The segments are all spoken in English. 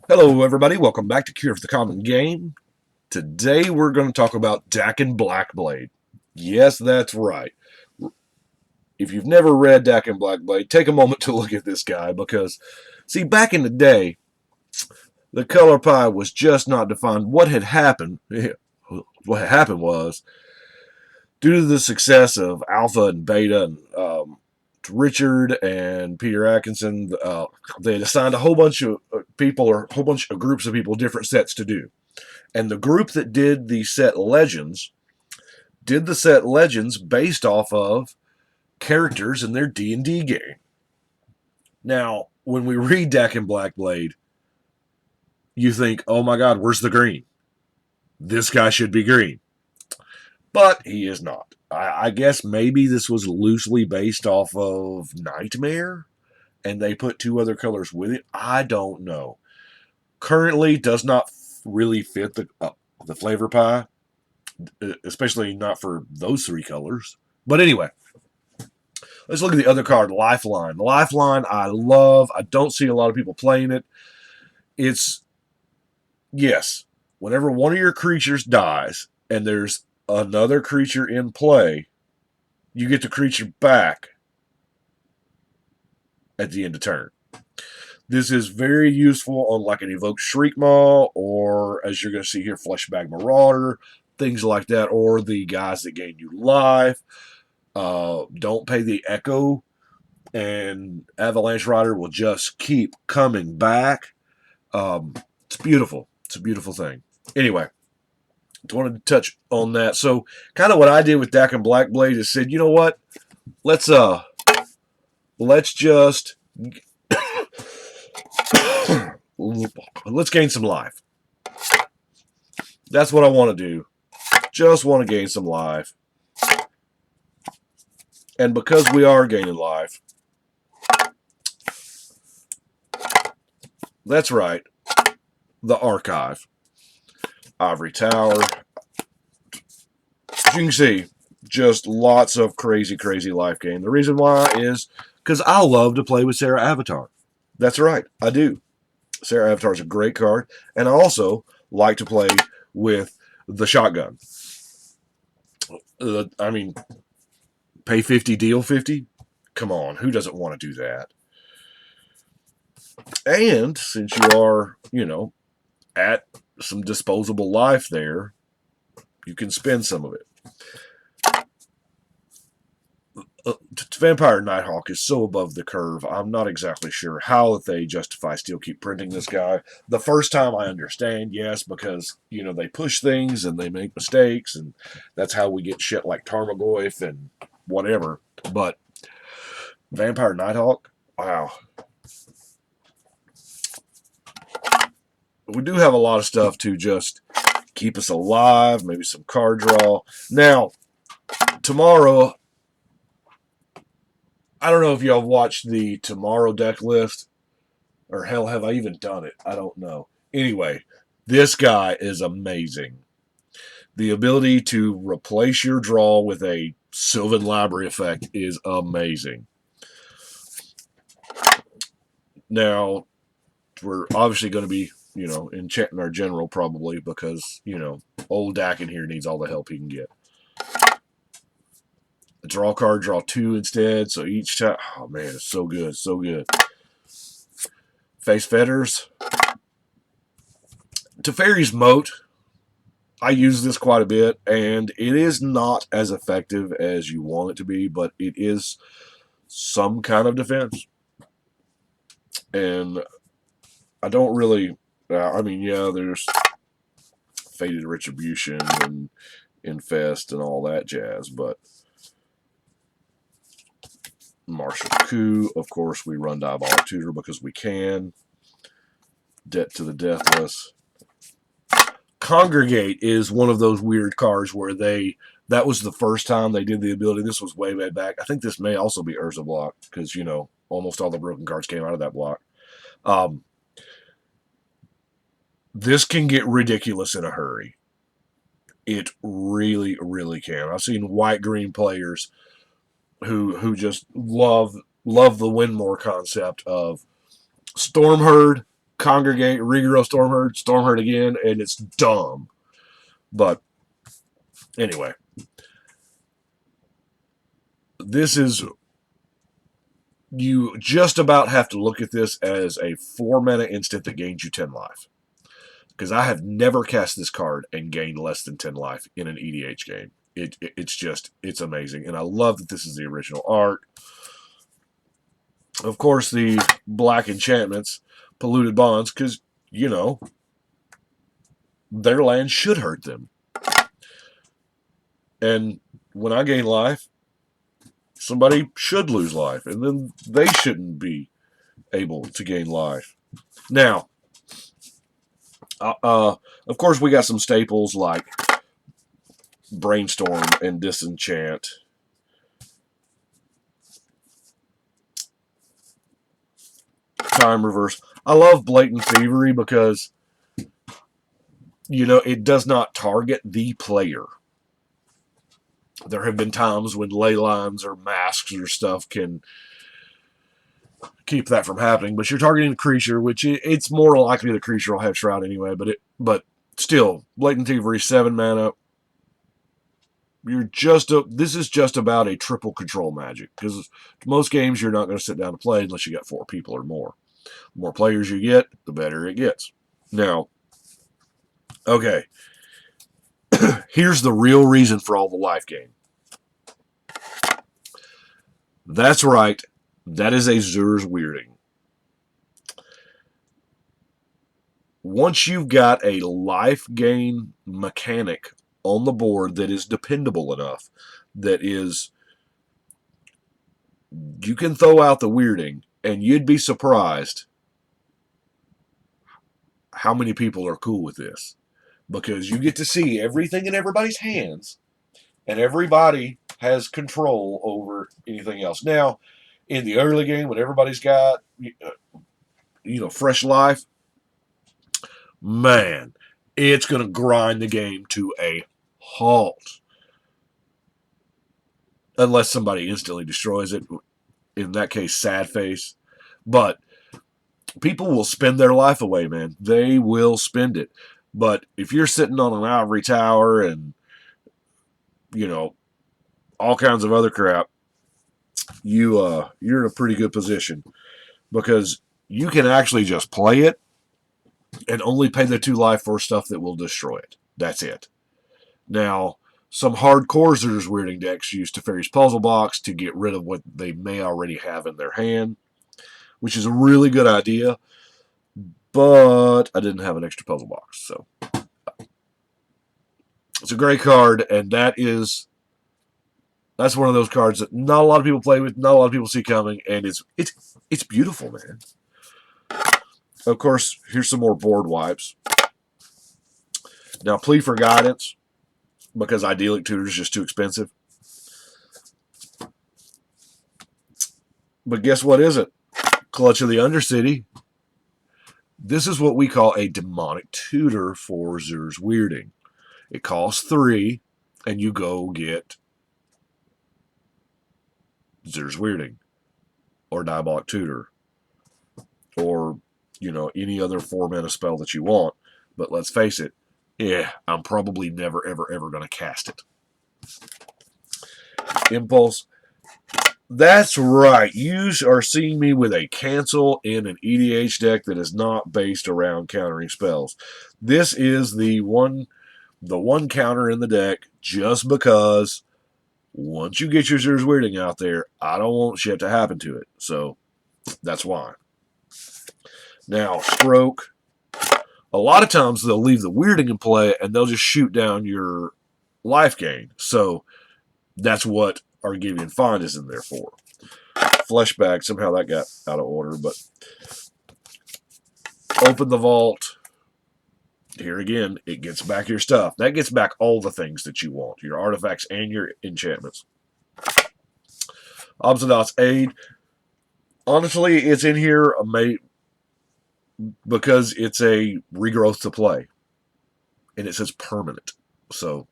Hello, everybody. Welcome back to Cure of the Common Game. Today, we're going to talk about Dakkon Blackblade. Yes, that's right. If you've never read Dakkon Blackblade, take a moment to look at this guy because, see, back in the day, the color pie was just not defined. What had happened? What had happened was due to the success of Alpha and Beta and Richard and Peter Atkinson, they had assigned a whole bunch of people or a whole bunch of groups of people different sets to do. And the group that did the set Legends did the set Legends based off of characters in their D&D game. Now, when we read Dakkon Blackblade, you think, oh my god, where's the green? This guy should be green. But he is not. I guess maybe this was loosely based off of Nightmare, and they put two other colors with it. I don't know. Currently, does not really fit the flavor pie, especially not for those three colors. But anyway, let's look at the other card, Lifeline. Lifeline, I love. I don't see a lot of people playing it. It's, yes, whenever one of your creatures dies and there's another creature in play, you get the creature back at the end of turn. This is very useful on like an Evoked Shriekmaw, or as you're going to see here, Fleshbag Marauder, things like that, or the guys that gain you life. Don't pay the Echo, and Avalanche Rider will just keep coming back. It's beautiful. It's a beautiful thing. Anyway, I wanted to touch on that. So, kind of what I did with Dakkon Blackblade is said, you know what? Let's just let's gain some life. That's what I want to do. Just want to gain some life. And because we are gaining life, that's right, the Archive. Ivory Tower. As you can see, just lots of crazy, crazy life gain. The reason why is because I love to play with Sarah Avatar. That's right, I do. Sarah Avatar is a great card. And I also like to play with the shotgun. I mean, pay 50, deal 50? Come on, who doesn't want to do that? And since you are, at some disposable life there, you can spend some of it. Vampire Nighthawk is so above the curve, I'm not exactly sure how they justify still keep printing this guy. The first time I understand, yes, because, they push things and they make mistakes, and that's how we get shit like Tarmogoyf and whatever. But Vampire Nighthawk, wow. We do have a lot of stuff to just keep us alive, maybe some card draw. Now, tomorrow, I don't know if y'all watched the tomorrow deck list, or hell, have I even done it? I don't know. Anyway, this guy is amazing. The ability to replace your draw with a Sylvan Library effect is amazing. Now, we're obviously going to be, enchanting our general probably because, old Dakkon here needs all the help he can get. Draw card, draw two instead. So each time, oh man, it's so good, so good. Face Fetters. Teferi's Moat. I use this quite a bit, and it is not as effective as you want it to be, but it is some kind of defense. And I don't really, there's Fated Retribution and Infest and all that jazz, but Martial Coup, of course, we run Diabolic Tutor because we can. Debt to the Deathless. Congregate is one of those weird cards where that was the first time they did the ability. This was way, way back. I think this may also be Urza block because, almost all the broken cards came out of that block. This can get ridiculous in a hurry. It really, really can. I've seen white-green players who just love the Windmore concept of Stormherd, congregate, regrow storm herd again, and it's dumb. But anyway, this is, you just about have to look at this as a 4-mana instant that gains you 10 life. Because I have never cast this card and gained less than 10 life in an EDH game. It's amazing. And I love that this is the original art. Of course, the black enchantments, polluted bonds, because, you know, their land should hurt them. And when I gain life, somebody should lose life. And then they shouldn't be able to gain life. Now, of course, we got some staples like Brainstorm and Disenchant. Time Reverse. I love Blatant Thievery because, you know, it does not target the player. There have been times when ley lines or masks or stuff can keep that from happening, but you're targeting the creature, which it's more likely the creature will have Shroud anyway, but still, Blatant Thievery, 7 mana. This is just about a triple control magic, because most games you're not going to sit down to play unless you got 4 people or more. The more players you get, the better it gets. Now, okay, here's the real reason for all the life gain. That's right, that is a Zur's Weirding. Once you've got a life gain mechanic on the board that is dependable enough, that is, you can throw out the Weirding, and you'd be surprised how many people are cool with this. Because you get to see everything in everybody's hands, and everybody has control over anything else. Now, in the early game, when everybody's got, fresh life, man, it's going to grind the game to a halt. Unless somebody instantly destroys it. In that case, sad face. But people will spend their life away, man. They will spend it. But if you're sitting on an ivory tower and, all kinds of other crap, you're in a pretty good position. Because you can actually just play it and only pay the 2 life for stuff that will destroy it. That's it. Now, some hardcore Zur's Weirding decks use Teferi's Puzzle Box to get rid of what they may already have in their hand, which is a really good idea, but I didn't have an extra puzzle box, so it's a great card, and that's one of those cards that not a lot of people play with, not a lot of people see coming, and it's beautiful, man. Of course, here's some more board wipes. Now, Plea for Guidance, because Idyllic Tutor is just too expensive. But guess what isn't? Clutch of the Undercity. This is what we call a demonic tutor for Zur's Weirding. It costs 3, and you go get Zur's Weirding, or Diabolic Tutor, or, any other 4-mana spell that you want. But let's face it, I'm probably never, ever, ever going to cast it. Impulse. That's right. You are seeing me with a cancel in an EDH deck that is not based around countering spells. This is the one counter in the deck just because once you get your Zur's Weirding out there, I don't want shit to happen to it. So that's why. Now, Stroke. A lot of times they'll leave the Weirding in play and they'll just shoot down your life gain. So that's what Argivian Find is in there for. Fleshbag, somehow that got out of order, but open the vault. Here again, it gets back your stuff. That gets back all the things that you want, your artifacts and your enchantments. Obsidian's Aid. Honestly, it's in here because it's a regrowth to play. And it says permanent. So,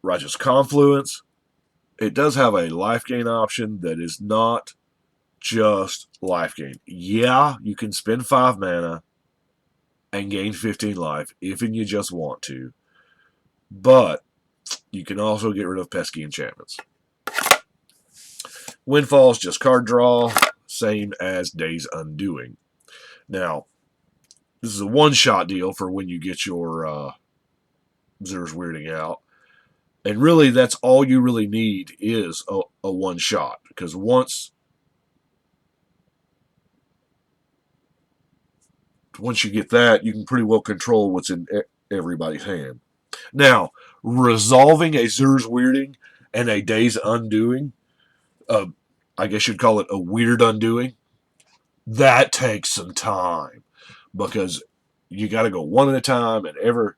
Righteous Confluence. It does have a life gain option that is not just life gain. Yeah, you can spend 5 mana and gain 15 life if and you just want to, but you can also get rid of pesky enchantments. Windfall's just card draw, same as Day's Undoing. Now, this is a one-shot deal for when you get your Zer's Weirding out. And really, that's all you really need is a one-shot. Because once you get that, you can pretty well control what's in everybody's hand. Now, resolving a Zer's Weirding and a Day's Undoing, I guess you'd call it a weird undoing, that takes some time. Because you got to go one at a time, and they're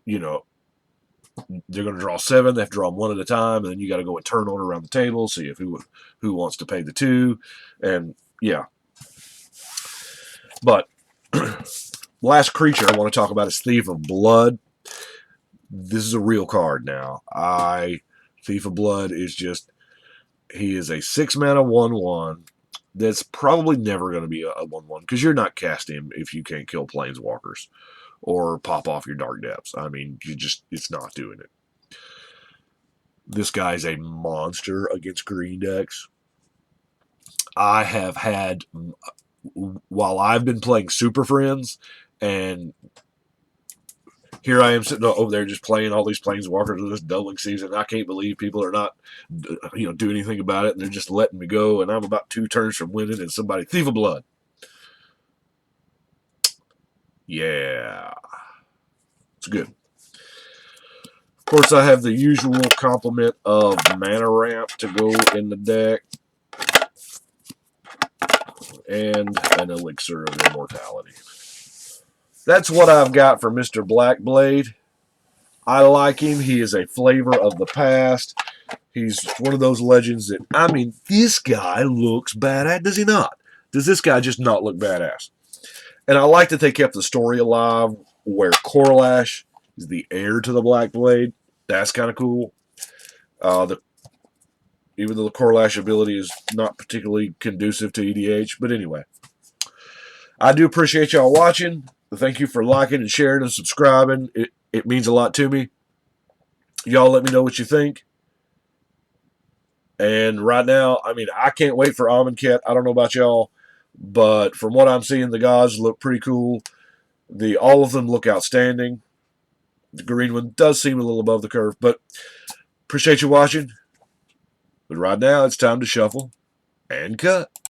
going to draw 7. They have to draw them one at a time, and then you got to go in turn order around the table, see if who wants to pay the 2, and yeah. But last creature I want to talk about is Thief of Blood. This is a real card now. Thief of Blood is just, he is a 6 mana 1/1. That's probably never going to be a 1/1 because you're not casting him if you can't kill planeswalkers or pop off your Dark Depths. I mean, it's not doing it. This guy's a monster against green decks. I have had, while I've been playing Super Friends, and here I am sitting over there just playing all these planeswalkers with this doubling season. I can't believe people are not, doing anything about it, and they're just letting me go. And I'm about 2 turns from winning, and somebody Thief of Blood. Yeah, it's good. Of course, I have the usual complement of mana ramp to go in the deck, and an elixir of immortality. That's what I've got for Mr. Blackblade. I like him. He is a flavor of the past. He's one of those legends that, I mean, this guy looks badass. Does he not? Does this guy just not look badass? And I like that they kept the story alive where Corlash is the heir to the Blackblade. That's kind of cool. Even though the Corlash ability is not particularly conducive to EDH. But anyway, I do appreciate y'all watching. Thank you for liking and sharing and subscribing. It means a lot to me. Y'all let me know what you think. And right now, I mean, I can't wait for Amonkhet. I don't know about y'all, but from what I'm seeing, the gods look pretty cool. All of them look outstanding. The green one does seem a little above the curve, but appreciate you watching. But right now, it's time to shuffle and cut.